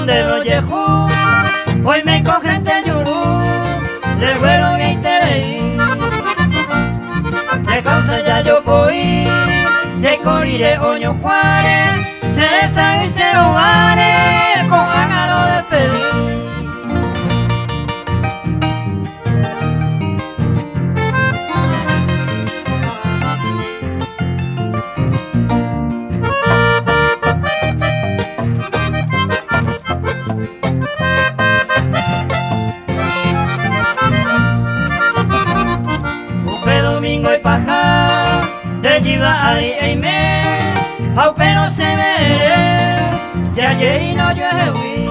donde lo yejú, hoy me cogen de yurú, le vuelo que interés. De causa ya yo voy, de corire oño cuare, se le y se lo vale, con ángaro de pedir. Domingo y paja, de Jiva Ari Eime, Haupe no se me, de ayer y no llueve.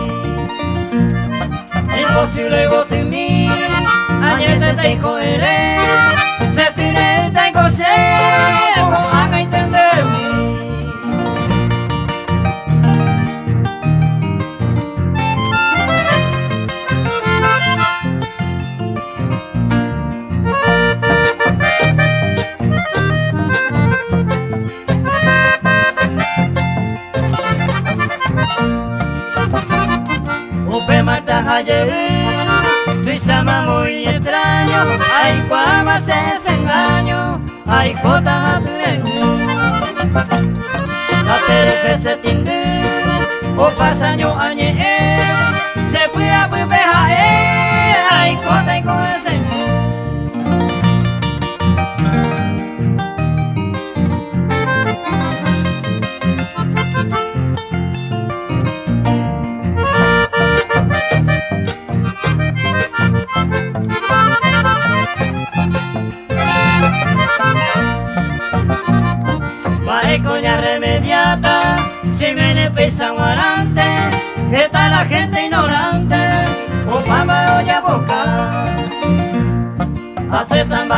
Imposible voto en mí, ayer te tengo se tiene tengo se, van a entenderme. Marta ayer, tu sama muy extraño, ay cuama se desengaño, ay cota a tu la tereje se tinde, o pasaño añe, se fue a puepeja, ay cota y con ese. Con ya remediata, si me pesa guarante, está la gente ignorante, o pama o ya boca, aceptan